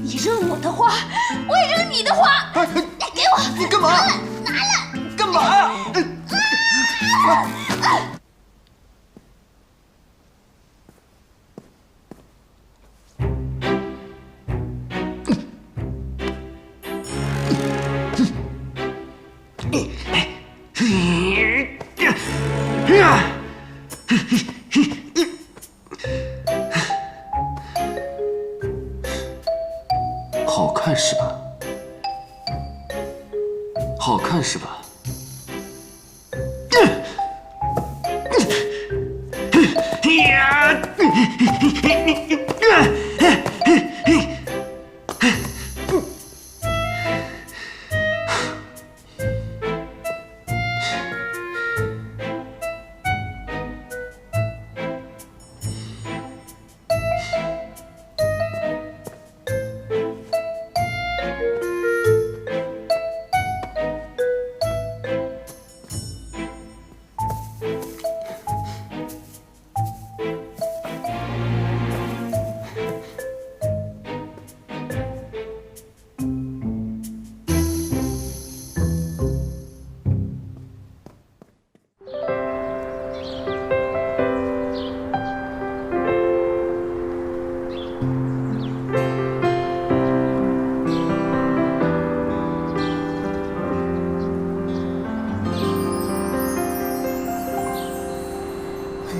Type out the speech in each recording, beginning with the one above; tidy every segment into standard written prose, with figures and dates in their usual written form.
你扔我的花，我也扔你的花。给我！你干嘛？拿了！干嘛呀？好看是吧？好看是吧？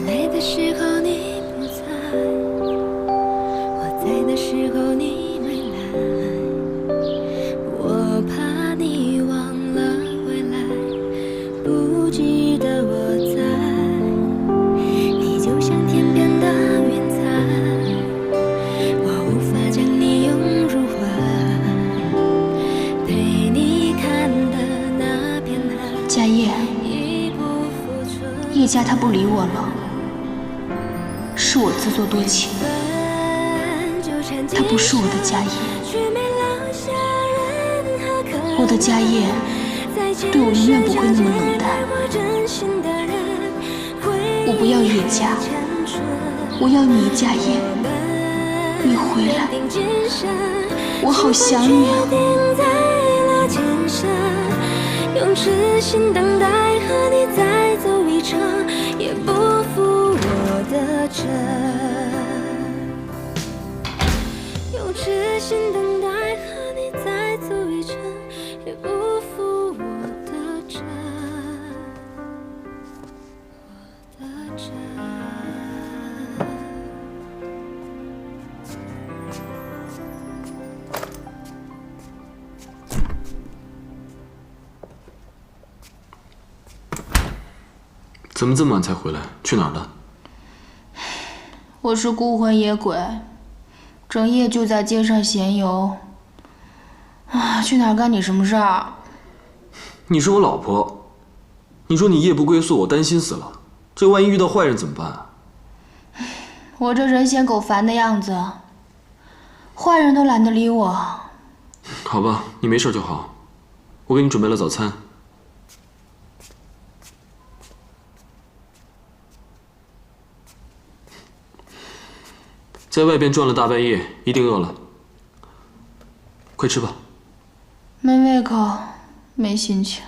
累的时候你不在，我在的时候你没来，我怕你忘了回来，不记得我在。你就像天边的云彩，我无法将你拥入怀，陪你看的那片海。佳叶，叶家他不理我了。是我自作多情，他不是我的家业，我的家业对我永远不会那么冷淡。我不要叶家，我要你家业，你回来，我好想你啊！用痴心等待和你再走一程，也不负我的真。用痴心等待和你再走一程，也不负我的真。我的真。怎么这么晚才回来？去哪儿了？我是孤魂野鬼，整夜就在街上闲游。啊，去哪儿干你什么事儿？你是我老婆，你说你夜不归宿，我担心死了。这万一遇到坏人怎么办？我这人嫌狗烦的样子，坏人都懒得理我。好吧，你没事就好。我给你准备了早餐。在外边转了大半夜，一定饿了。快吃吧。没胃口，没心情。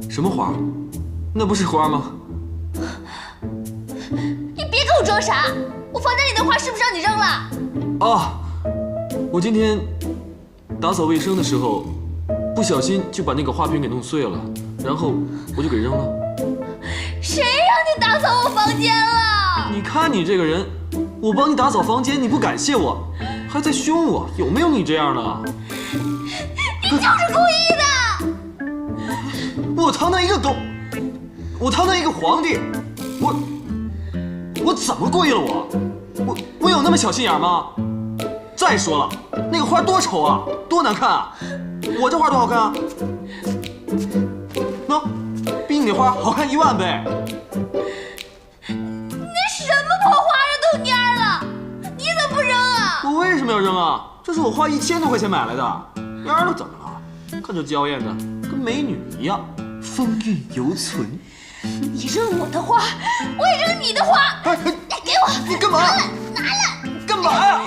什么花？那不是花吗？你别给我装傻！我房间里的花是不是让你扔了？啊，我今天打扫卫生的时候，不小心就把那个花瓶给弄碎了，然后我就给扔了。谁让你打扫我房间了？你看你这个人，我帮你打扫房间，你不感谢我，还在凶我，有没有你这样的？你就是故意的！我堂堂一个狗，我堂堂一个皇帝，我怎么故意了我有那么小心眼吗？再说了，那个花多丑啊，多难看啊！我这花多好看啊！喏，比你那花好看10000倍。那什么破花呀，都蔫了，你怎么不扔啊？我为什么要扔啊？这是我花1000多块钱买来的，蔫了怎么了？看这娇艳的，跟美女一样，风韵犹存。你扔我的花，我也扔你的花。哎，给我！你干嘛？拿了！干嘛呀？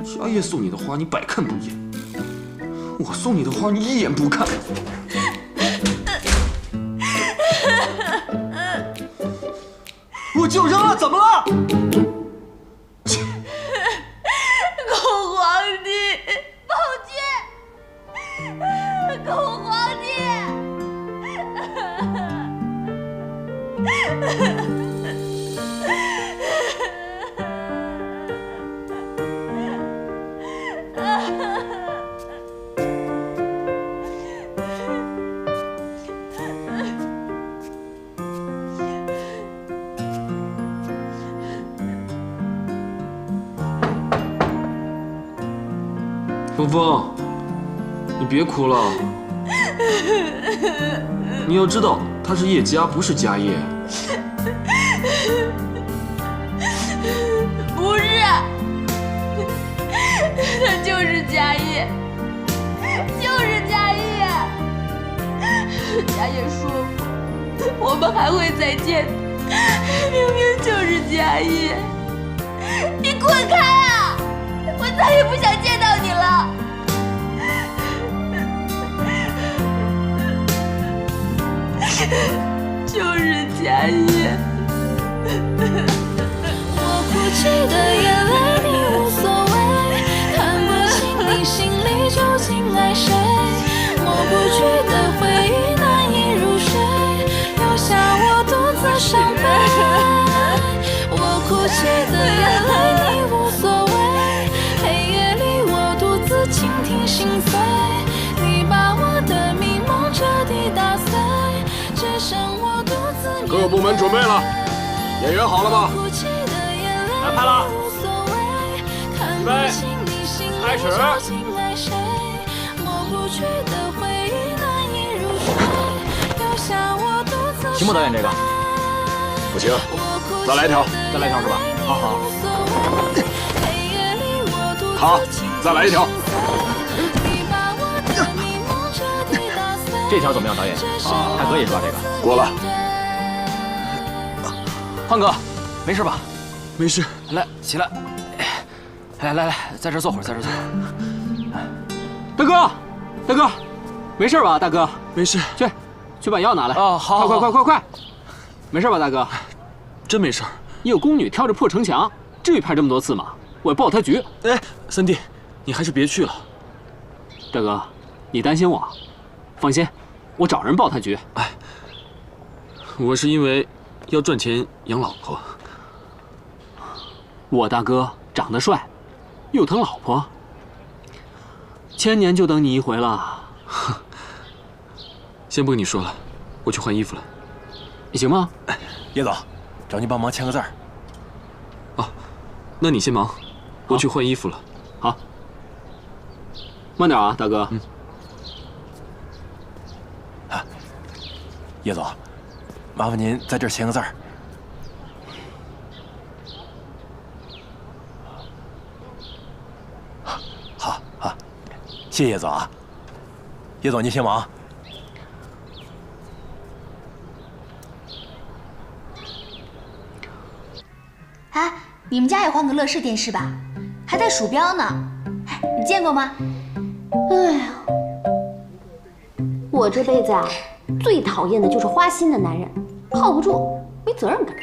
家业送你的花，你百看不厌；我送你的花，你一眼不看。我就扔了，怎么了？狗皇帝，抱歉，狗皇帝。峰峰，你别哭了。你要知道，他是叶家，不是家业。不是，他就是家业，就是家业。家业说过，我们还会再见，明明就是家业。你滚开啊！我再也不想见到你了。就是家业。我哭泣的眼泪你无所谓，看不清你心里究竟爱谁，抹不去的回忆难以入睡，留下我独自伤悲。我哭泣的眼泪你无所谓，黑夜里我独自倾听心碎，你把我的迷梦彻底打碎，只剩我独自面对。各部门准备了，演员好了吗？来拍了，预备，开始。行不导演这个？不行，再来一条。再来一条是吧？好好。好，再来一条。这条怎么样，导演？还可以是吧？这个过了。胖哥，没事吧？没事。来，起来。来，在这坐会儿，在这坐会儿。大哥，大哥，没事吧？大哥，没事。去把药拿来。哦，好，快！没事吧，大哥？真没事。一个宫女挑着破城墙，至于拍这么多次吗？我报他局。哎，三弟，你还是别去了。大哥，你担心我？放心，我找人报他局。哎，我是因为要赚钱养老婆。我大哥长得帅，又疼老婆，1000年就等你一回了。先不跟你说了，我去换衣服了。你行吗？叶总，找你帮忙签个字儿。哦，那你先忙，我去换衣服了。好，慢点啊，大哥。叶总，麻烦您在这儿签个字儿。好，谢谢叶总啊。叶总您先忙。哎，你们家也换个乐视电视吧，还带鼠标呢。哎，你见过吗？哎呀，我这辈子啊，最讨厌的就是花心的男人，靠不住，没责任感。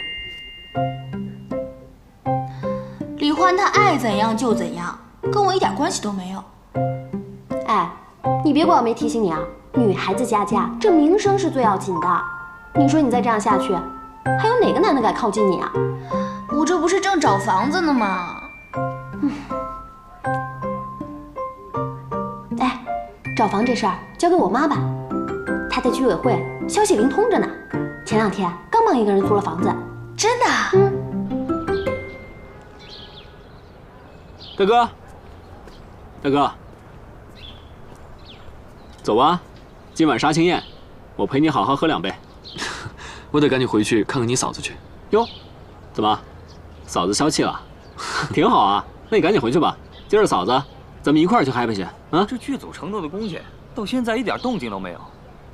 李欢他爱怎样就怎样，跟我一点关系都没有。哎，你别怪我没提醒你啊，女孩子家家，这名声是最要紧的。你说你再这样下去，还有哪个男的敢靠近你啊？我这不是正找房子呢吗？哎，找房这事儿交给我妈吧，她在居委会消息灵通着呢。前2天刚帮一个人租了房子。真的？大哥，大哥，走吧，今晚杀青宴，我陪你好好喝2杯。我得赶紧回去看看你嫂子去。哟，怎么，嫂子消气了？挺好啊，那你赶紧回去吧。今儿嫂子，咱们一块儿去 happy 去啊！这剧组承诺的工钱，到现在一点动静都没有。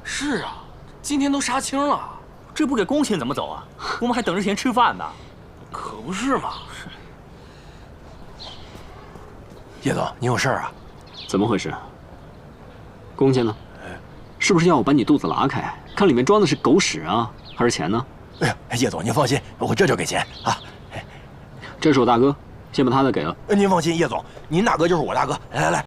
是啊，今天都杀青了，这不给工钱怎么走啊？我们还等着钱吃饭呢。可不是嘛。叶总，你有事儿啊？怎么回事？工钱呢？是不是要我把你肚子拉开，看里面装的是狗屎啊，还是钱呢？哎呀，叶总您放心，我这就给钱啊。这是我大哥，先把他的给了。您放心，叶总，您大哥就是我大哥。来来来，